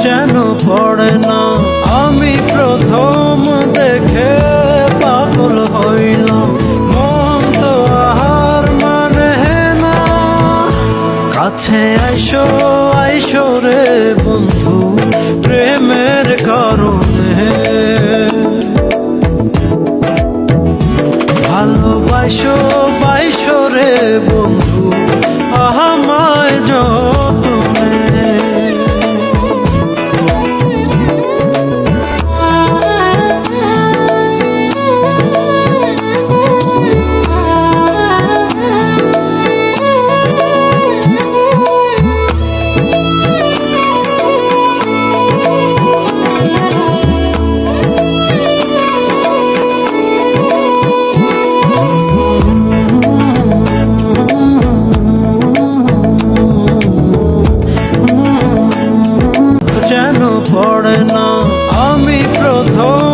যেন পড়ে না। আমি প্রথম দেখে পাগল হইলাম, মন তো আহার মানে না। কাছে আইসো আইসো রে বন্ধু, প্রেমের কারণে ভালোবাসো বাইসো রে বন্ধু আমায় যতনে। যেন পড়ে না। আমি প্রথম